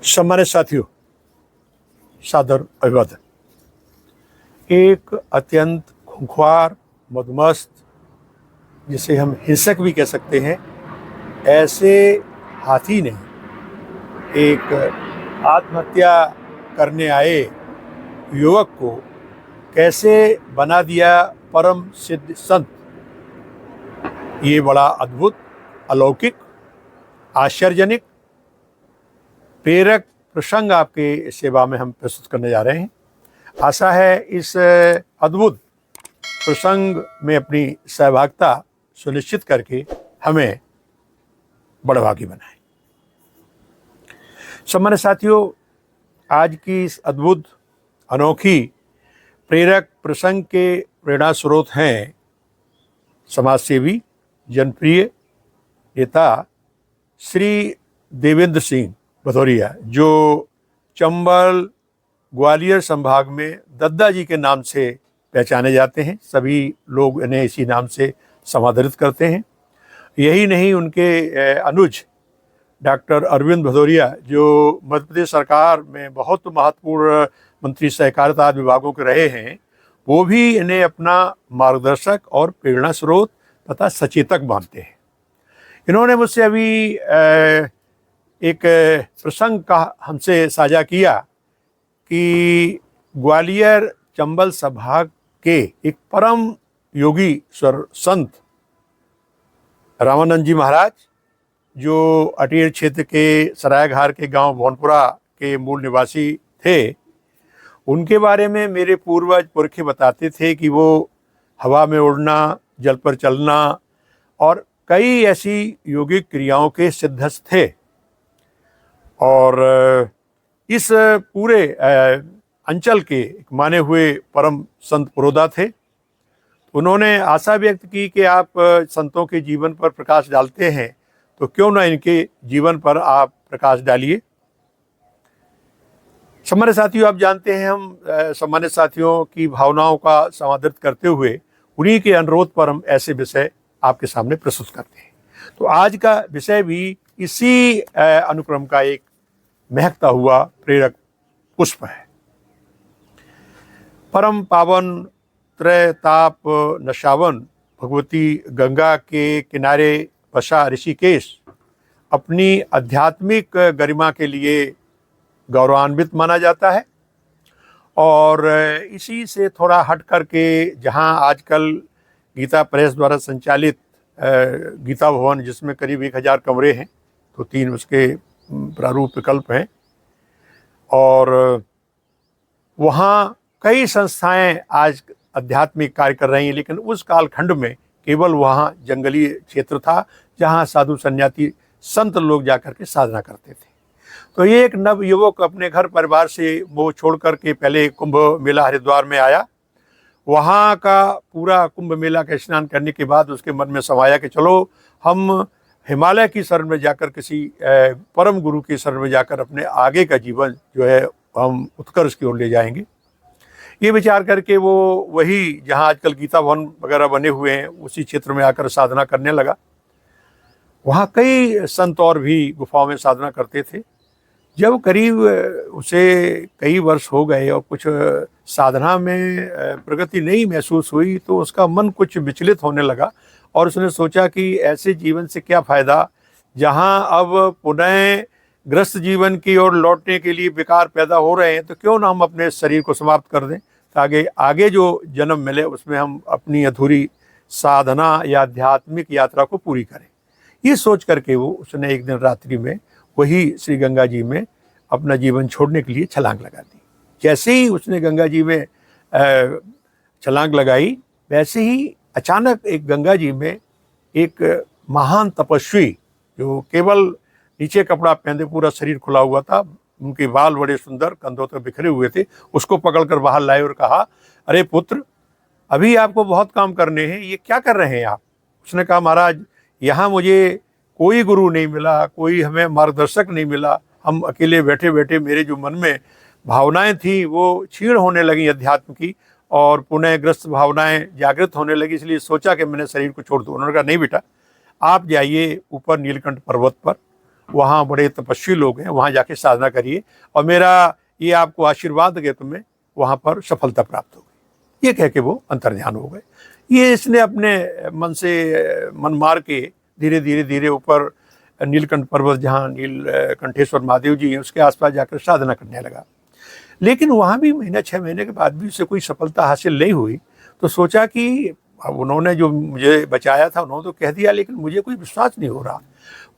सम्मानित साथियों, सादर अभिवादन। एक अत्यंत खूंखार, मदमस्त, जिसे हम हिंसक भी कह सकते हैं, ऐसे हाथी ने एक आत्महत्या करने आए युवक को कैसे बना दिया परम सिद्ध संत। ये बड़ा अद्भुत, अलौकिक, आश्चर्यजनक, प्रेरक प्रसंग आपके सेवा में हम प्रस्तुत करने जा रहे हैं। आशा है इस अद्भुत प्रसंग में अपनी सहभागिता सुनिश्चित करके हमें बड़भागी बनाएं। सम्मानित साथियों, आज की इस अद्भुत, अनोखी, प्रेरक प्रसंग के प्रेरणा स्रोत हैं समाजसेवी, जनप्रिय नेता श्री देवेंद्र सिंह भदौरिया, जो चंबल ग्वालियर संभाग में दद्दा जी के नाम से पहचाने जाते हैं। सभी लोग इन्हें इसी नाम से समादरित करते हैं। यही नहीं, उनके अनुज डॉक्टर अरविंद भदौरिया, जो मध्य प्रदेश सरकार में बहुत महत्वपूर्ण मंत्री सहकारिता विभागों के रहे हैं, वो भी इन्हें अपना मार्गदर्शक और प्रेरणा स्रोत तथा सचेतक मानते हैं। इन्होंने मुझसे अभी एक प्रसंग का हमसे साझा किया कि ग्वालियर चंबल संभाग के एक परम योगी स्वर संत रामानंद जी महाराज, जो अटेर क्षेत्र के सरायघार के गांव भवनपुरा के मूल निवासी थे, उनके बारे में मेरे पूर्वज पुरखे बताते थे कि वो हवा में उड़ना, जल पर चलना और कई ऐसी योगिक क्रियाओं के सिद्धस्थ थे। और इस पूरे अंचल के एक माने हुए परम संत पुरोधा थे। उन्होंने आशा व्यक्त की कि आप संतों के जीवन पर प्रकाश डालते हैं, तो क्यों ना इनके जीवन पर आप प्रकाश डालिए। सम्मानित साथियों, आप जानते हैं हम सम्मानित साथियों की भावनाओं का समादरित करते हुए उन्हीं के अनुरोध पर हम ऐसे विषय आपके सामने प्रस्तुत करते हैं। तो आज का विषय भी इसी अनुक्रम का एक महकता हुआ प्रेरक पुष्प है। परम पावन त्रैताप नशावन भगवती गंगा के किनारे बसा ऋषिकेश अपनी आध्यात्मिक गरिमा के लिए गौरवान्वित माना जाता है। और इसी से थोड़ा हट करके जहां आजकल गीता प्रेस द्वारा संचालित गीता भवन, जिसमें करीब 1000 कमरे हैं, तो 3 उसके प्रारूप विकल्प हैं, और वहाँ कई संस्थाएं आज आध्यात्मिक कार्य कर रही हैं, लेकिन उस कालखंड में केवल वहाँ जंगली क्षेत्र था जहाँ साधु सन्यासी संत लोग जाकर के साधना करते थे। तो ये एक नव युवक अपने घर परिवार से वो छोड़ करके पहले कुंभ मेला हरिद्वार में आया। वहाँ का पूरा कुंभ मेला का स्नान करने के बाद उसके मन में समाया कि चलो हम हिमालय की शरण में जाकर, किसी परम गुरु की शरण में जाकर अपने आगे का जीवन जो है हम उत्कर्ष की ओर ले जाएंगे। ये विचार करके वो वही जहाँ आजकल गीता भवन वगैरह बने हुए हैं, उसी क्षेत्र में आकर साधना करने लगा। वहाँ कई संत और भी गुफाओं में साधना करते थे। जब करीब उसे कई वर्ष हो गए और कुछ साधना में प्रगति नहीं महसूस हुई, तो उसका मन कुछ विचलित होने लगा और उसने सोचा कि ऐसे जीवन से क्या फ़ायदा, जहाँ अब पुनः ग्रस्त जीवन की ओर लौटने के लिए विकार पैदा हो रहे हैं, तो क्यों ना हम अपने शरीर को समाप्त कर दें, ताकि आगे जो जन्म मिले उसमें हम अपनी अधूरी साधना या आध्यात्मिक यात्रा को पूरी करें। ये सोच करके उसने एक दिन रात्रि में वही श्री गंगा जी में अपना जीवन छोड़ने के लिए छलांग लगा दी। जैसे ही उसने गंगा जी में छलांग लगाई, वैसे ही अचानक एक गंगा जी में एक महान तपस्वी, जो केवल नीचे कपड़ा पहने, पूरा शरीर खुला हुआ था, उनके बाल बड़े सुंदर कंधों तक बिखरे हुए थे, उसको पकड़कर बाहर लाए और कहा, अरे पुत्र, अभी आपको बहुत काम करने हैं, ये क्या कर रहे हैं आप? उसने कहा, महाराज, यहाँ मुझे कोई गुरु नहीं मिला, कोई हमें मार्गदर्शक नहीं मिला। हम अकेले बैठे बैठे मेरे जो मन में भावनाएं थी वो क्षीण होने लगी अध्यात्म की, और पुनः ग्रस्त भावनाएं जागृत होने लगी, इसलिए सोचा कि मैंने शरीर को छोड़ दूँ। उन्होंने कहा, नहीं बेटा, आप जाइए ऊपर नीलकंठ पर्वत पर वहाँ बड़े तपस्वी लोग हैं, वहाँ जाके साधना करिए और मेरा ये आपको आशीर्वाद है, तुम्हें वहाँ पर सफलता प्राप्त होगी। ये कह के वो अंतर्ध्यान हो गए। ये इसने अपने मन से मन मार के धीरे धीरे धीरे ऊपर नीलकंठ पर्वत, जहाँ नीलकंठेश्वर महादेव जी हैं, उसके आसपास जाकर साधना करने लगा। लेकिन वहाँ भी महीना 6 महीने के बाद भी उसे कोई सफलता हासिल नहीं हुई। तो सोचा कि अब उन्होंने जो मुझे बचाया था उन्होंने तो कह दिया, लेकिन मुझे कोई विश्वास नहीं हो रहा।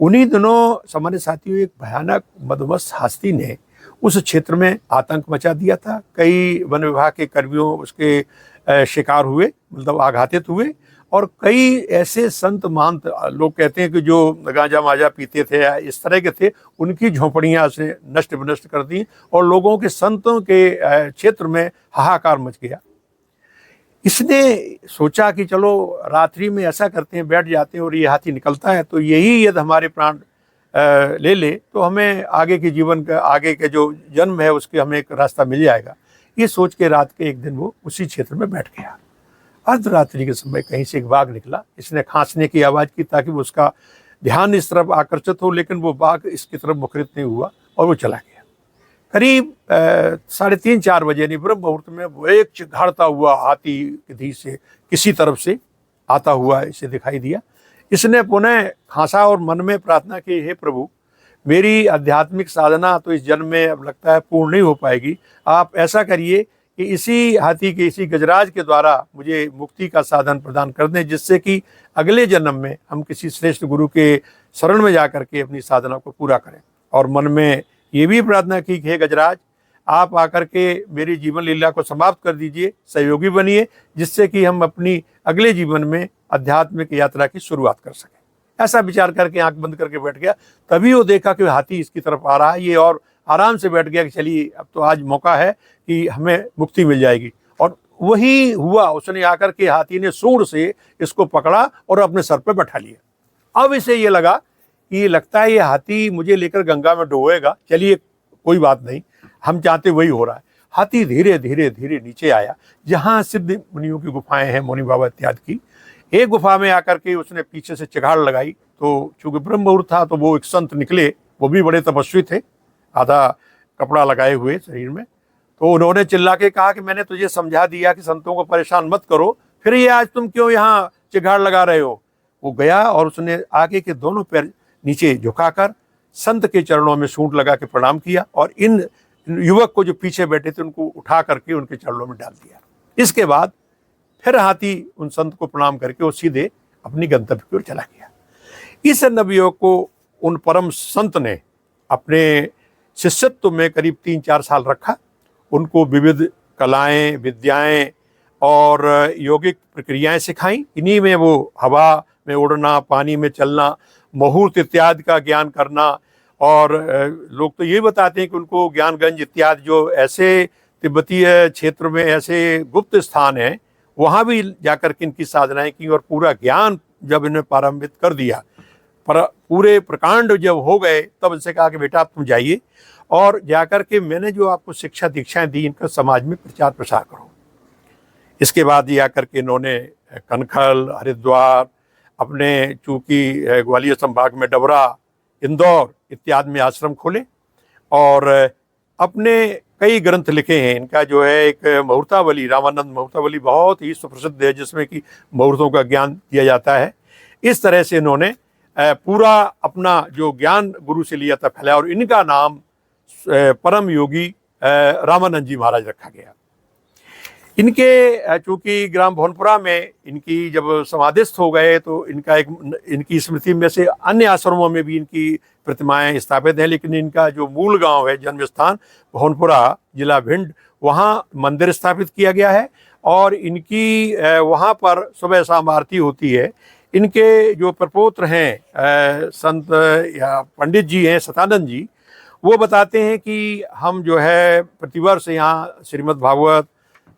उन्हीं दिनों सामान्य साथियों एक भयानक मदमस्त हस्ती ने उस क्षेत्र में आतंक मचा दिया था। कई वन विभाग के कर्मियों उसके शिकार हुए, मतलब आघातित हुए, और कई ऐसे संत महंत, लोग कहते हैं कि जो गांजा माजा पीते थे या इस तरह के थे, उनकी झोंपड़ियां उसने नष्ट विनष्ट कर दी और लोगों के, संतों के क्षेत्र में हाहाकार मच गया। इसने सोचा कि चलो रात्रि में ऐसा करते हैं, बैठ जाते हैं और ये हाथी निकलता है तो यही यदि हमारे प्राण ले ले तो हमें आगे के जीवन का, आगे के जो जन्म है उसके हमें एक रास्ता मिल जाएगा। ये सोच के रात के एक दिन वो उसी क्षेत्र में बैठ गया। अर्धरात्रि के समय कहीं से एक बाघ निकला। इसने खांसने की आवाज़ की ताकि वो उसका ध्यान इस तरफ आकर्षित हो, लेकिन वो बाघ इसकी तरफ मुखरित नहीं हुआ और वो चला गया। करीब 3:30-4 बजे नहीं, ब्रह्म मुहूर्त में वो एक चिघाड़ता हुआ हाथी की से किसी तरफ से आता हुआ इसे दिखाई दिया। इसने पुनः खांसा और मन में प्रार्थना की, हे प्रभु, मेरी आध्यात्मिक साधना तो इस जन्म में अब लगता है पूर्ण नहीं हो पाएगी। आप ऐसा करिए कि इसी हाथी के, इसी गजराज के द्वारा मुझे मुक्ति का साधन प्रदान कर दें, जिससे कि अगले जन्म में हम किसी श्रेष्ठ गुरु के शरण में जाकर के अपनी साधना को पूरा करें। और मन में ये भी प्रार्थना की, हे गजराज, आप आकर के मेरी जीवन लीला को समाप्त कर दीजिए, सहयोगी बनिए, जिससे कि हम अपनी अगले जीवन में आध्यात्मिक यात्रा की शुरुआत कर सकें। ऐसा विचार करके आंख बंद करके बैठ गया। तभी वो देखा कि हाथी इसकी तरफ आ रहा है। ये और आराम से बैठ गया कि चलिए अब तो आज मौका है कि हमें मुक्ति मिल जाएगी। और वही हुआ, उसने आकर के हाथी ने सूंड से इसको पकड़ा और अपने सर पे बैठा लिया। अब इसे ये लगा कि ये लगता है ये हाथी मुझे लेकर गंगा में डुबोएगा, चलिए कोई बात नहीं, हम चाहते वही हो रहा है। हाथी धीरे धीरे धीरे नीचे आया, जहाँ सिद्ध मुनियों की गुफाएं हैं, मौनी बाबा इत्यादि की। एक गुफा में आकर के उसने पीछे से चिघाड़ लगाई, तो चूंकि ब्रह्म मुहूर्त था तो वो एक संत निकले, वो भी बड़े तपस्वी थे, आधा कपड़ा लगाए हुए शरीर में। तो उन्होंने चिल्ला के कहा कि मैंने तुझे समझा दिया कि संतों को परेशान मत करो, फिर ये आज तुम क्यों यहाँ चिघाड़ लगा रहे हो। वो गया और उसने आगे के दोनों पैर नीचे झुकाकर संत के चरणों में सूंड लगा के प्रणाम किया और इन युवक को जो पीछे बैठे थे उनको उठा करके उनके चरणों में डाल दिया। इसके बाद फिर हाथी उन संत को प्रणाम करके वो सीधे अपनी गंतव्य की ओर चला गया। इस नवयुवक को उन परम संत ने अपने शिष्यत्व में करीब 3-4 साल रखा। उनको विविध कलाएं, विद्याएं और यौगिक प्रक्रियाएं सिखाई। इन्हीं में वो हवा में उड़ना, पानी में चलना, मुहूर्त इत्यादि का ज्ञान करना। और लोग तो ये बताते हैं कि उनको ज्ञानगंज इत्यादि जो ऐसे तिब्बतीय क्षेत्र में ऐसे गुप्त स्थान हैं, वहाँ भी जाकर के इनकी साधनाएं की और पूरा ज्ञान जब इन्हें प्रारंभित कर दिया, पर पूरे प्रकांड जब हो गए, तब इनसे कहा कि बेटा आप तुम जाइए और जाकर के मैंने जो आपको शिक्षा दीक्षाएं दी इनका समाज में प्रचार प्रसार करो। इसके बाद जाकर के इन्होंने कनखल, हरिद्वार, अपने चूंकि ग्वालियर संभाग में डबरा, इंदौर इत्यादि में आश्रम खोले और अपने कई ग्रंथ लिखे हैं। इनका जो है एक मुहूर्तावली, रामानंद मुहूर्तावली बहुत ही सुप्रसिद्ध है, जिसमें कि मुहूर्तों का ज्ञान दिया जाता है। इस तरह से इन्होंने पूरा अपना जो ज्ञान गुरु से लिया था फैलाया और इनका नाम परम योगी रामानंद जी महाराज रखा गया। इनके चूँकि ग्राम भवनपुरा में इनकी जब समाधिस्थ हो गए तो इनका एक, इनकी स्मृति में से अन्य आश्रमों में भी इनकी प्रतिमाएं स्थापित हैं, लेकिन इनका जो मूल गांव है, जन्म स्थान भवनपुरा, जिला भिंड, वहाँ मंदिर स्थापित किया गया है और इनकी वहाँ पर सुबह शाम आरती होती है। इनके जो प्रपोत्र हैं संत या पंडित जी हैं, सतानंद जी, वो बताते हैं कि हम जो है प्रतिवर्ष यहाँ श्रीमद् भागवत,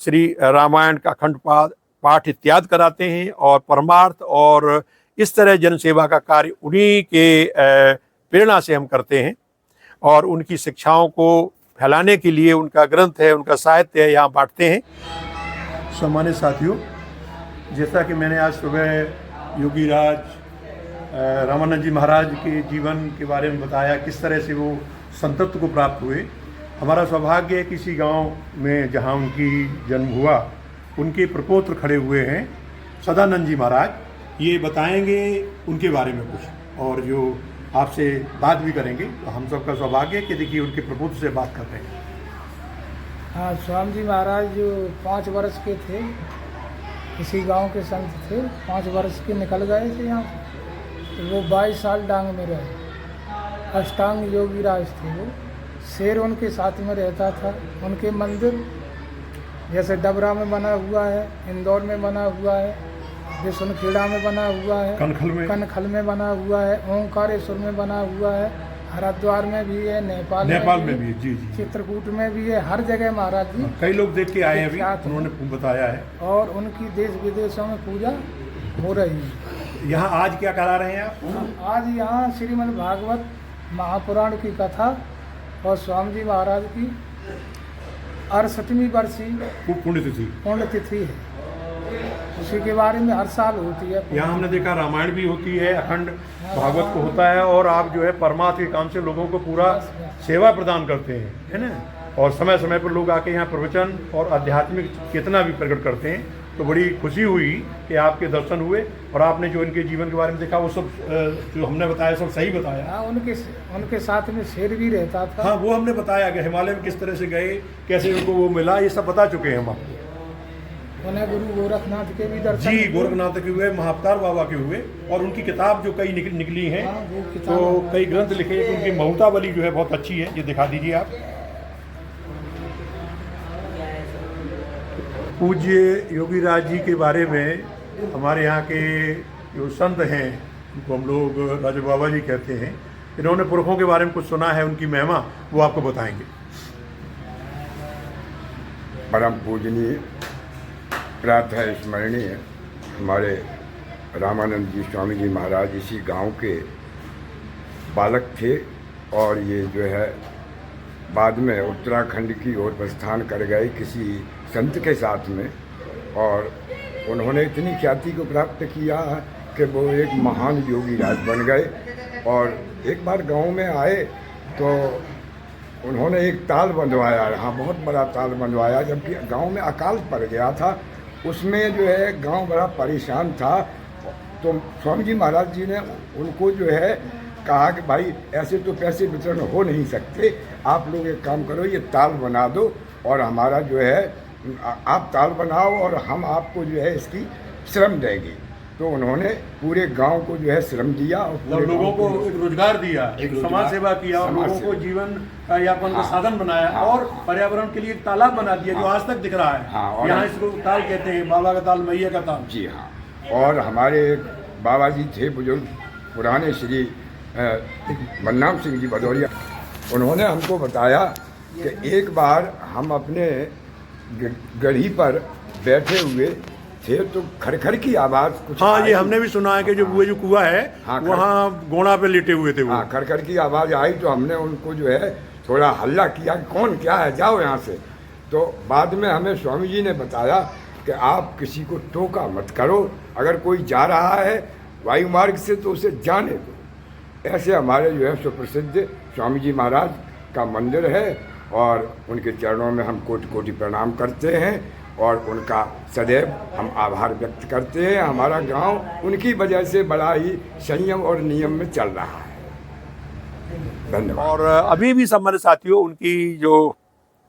श्री रामायण का अखंड पाठ इत्यादि कराते हैं और परमार्थ और इस तरह जन सेवा का कार्य उन्हीं के प्रेरणा से हम करते हैं और उनकी शिक्षाओं को फैलाने के लिए उनका ग्रंथ है, उनका साहित्य है, यहाँ बांटते हैं। सम्मानित साथियों, जैसा कि मैंने आज सुबह योगी राज रामानंद जी महाराज के जीवन के बारे में बताया, किस तरह से वो संतत्व को प्राप्त हुए। हमारा सौभाग्य है किसी गांव में जहां उनकी जन्म हुआ, उनके प्रपौत्र खड़े हुए हैं सदानंद जी महाराज, ये बताएंगे उनके बारे में कुछ, और जो आपसे बात भी करेंगे। तो हम सबका सौभाग्य है कि देखिए उनके प्रपौत्र से बात कर रहे हैं। हाँ, स्वामी जी महाराज जो 5 वर्ष के थे, इसी गांव के संत थे। 5 वर्ष के निकल गए थे यहाँ से, तो वो 22 साल डांग में रहे। अष्टांग योगी राज थे वो। शेर उनके साथ में रहता था। उनके मंदिर जैसे डबरा में बना हुआ है, इंदौर में बना हुआ है, बिशनखेड़ा में बना हुआ है, कनखल में बना हुआ है, ओंकारेश्वर में बना हुआ है, हरिद्वार में भी है, नेपाल में भी है, जी जी, चित्रकूट में भी है। हर जगह महाराज जी कई लोग देख के आए हैं, अभी उन्होंने बताया है, और उनकी देश विदेशों में पूजा हो रही है। यहाँ आज क्या करा रहे हैं आप? आज यहाँ श्रीमद् भागवत महापुराण की कथा और स्वामी जी महाराज की 68वीं वर्षीय पुण्यतिथि है, उसी के बारे में हर साल होती है। यहाँ हमने देखा रामायण भी होती है, अखंड भागवत को होता है, और आप जो है परमात्मा के काम से लोगों को पूरा सेवा प्रदान करते हैं, है ना। और समय समय पर लोग आके यहाँ प्रवचन और आध्यात्मिक चेतना भी प्रकट करते हैं। तो बड़ी खुशी हुई कि आपके दर्शन हुए, और आपने जो इनके जीवन के बारे में देखा वो सब जो हमने बताया सब सही बताया। हाँ, उनके साथ में शेर भी रहता था। हाँ, वो हमने बताया कि हिमालय में किस तरह से गए, कैसे उनको वो मिला, ये सब बता चुके हैं हम आपको। उन्हें गुरु गोरखनाथ के भी दर्शन, जी, गोरखनाथ के हुए, महाअवतार बाबा के हुए, और उनकी किताब जो कई निकली हैं। तो कई ग्रंथ लिखे, तो उनकी महूतावली जो है बहुत अच्छी है, ये दिखा दीजिए आप। पूज्य योगी राज जी के बारे में हमारे यहाँ के जो संत हैं, उनको हम लोग राजा बाबा जी कहते हैं, इन्होंने पुरखों के बारे में कुछ सुना है, उनकी महिमा वो आपको बताएंगे। परम पूजनीय, प्रातः स्मरणीय हमारे रामानंद जी स्वामी जी महाराज इसी गांव के बालक थे, और ये जो है बाद में उत्तराखंड की ओर प्रस्थान कर गए किसी संत के साथ में, और उन्होंने इतनी ख्याति को प्राप्त किया कि वो एक महान योगी राज बन गए। और एक बार गांव में आए तो उन्होंने एक ताल बंधवाया, हाँ बहुत बड़ा ताल बंधवाया, जबकि गांव में अकाल पड़ गया था। उसमें जो है गांव बड़ा परेशान था। तो स्वामी जी महाराज जी ने उनको जो है कहा कि भाई ऐसे तो पैसे वितरण हो नहीं सकते, आप लोग एक काम करो, ये ताल बना दो, और हमारा जो है आप ताल बनाओ और हम आपको जो है इसकी श्रम देंगे। तो उन्होंने पूरे गांव को जो है श्रम दिया, और लोगों को एक रोजगार दिया, एक समाज सेवा किया, और लोगों को जीवन यापन का साधन बनाया, और पर्यावरण के लिए एक तालाब बना दिया जो आज तक दिख रहा है। हाँ, यहाँ इसको ताल कहते हैं, बाबा का ताल, मैया का ताल। जी हाँ। और हमारे बाबा जी थे बुजुर्ग, पुराने श्री बलराम सिंह जी भदौरिया, उन्होंने हमको बताया कि एक बार हम अपने गढ़ी पर बैठे हुए थे तो खरखर की आवाज़ कुछ, हाँ, ये हमने भी सुना है कि जो वो जो कुआं है, हाँ, वहाँ गोड़ा पे लेटे हुए थे वो। हाँ, खरखर की आवाज़ आई तो हमने उनको जो है थोड़ा हल्ला किया, कौन क्या है, जाओ यहाँ से। तो बाद में हमें स्वामी जी ने बताया कि आप किसी को टोका मत करो, अगर कोई जा रहा है वायु मार्ग से तो उसे जाने दो। ऐसे हमारे जो है सुप्रसिद्ध स्वामी जी महाराज का मंदिर है, और उनके चरणों में हम कोटि कोटि प्रणाम करते हैं, और उनका सदैव हम आभार व्यक्त करते हैं। हमारा गांव उनकी वजह से बड़ा ही संयम और नियम में चल रहा है। धन्यवाद। और अभी भी सम्मानित साथियों, उनकी जो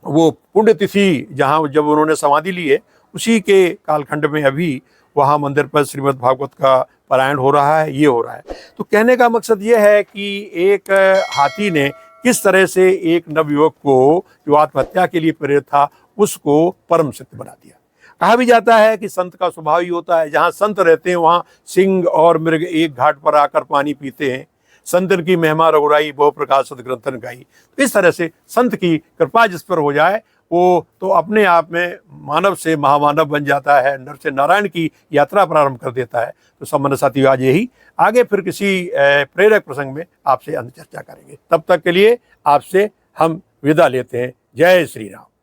वो पुण्यतिथि जहाँ जब उन्होंने समाधि ली है, उसी के कालखंड में अभी वहाँ मंदिर पर श्रीमद् भागवत का पारायण हो रहा है, ये हो रहा है। तो कहने का मकसद ये है कि एक हाथी ने किस तरह से एक नवयुवक को जो आत्महत्या के लिए प्रेरित था, उसको परम सत्य बना दिया। कहा भी जाता है कि संत का स्वभाव ही होता है, जहाँ संत रहते हैं वहाँ सिंह और मृग एक घाट पर आकर पानी पीते हैं। संतन की महिमा रघुराई, बहु प्रकाश सदग्रंथन गाई। तो इस तरह से संत की कृपा जिस पर हो जाए, वो तो अपने आप में मानव से महामानव बन जाता है, नर से नारायण की यात्रा प्रारंभ कर देता है। तो सम्मानित साथियों, आज यही, आगे फिर किसी प्रेरक प्रसंग में आपसे अंत चर्चा करेंगे। तब तक के लिए आपसे हम विदा लेते हैं। जय श्री राम।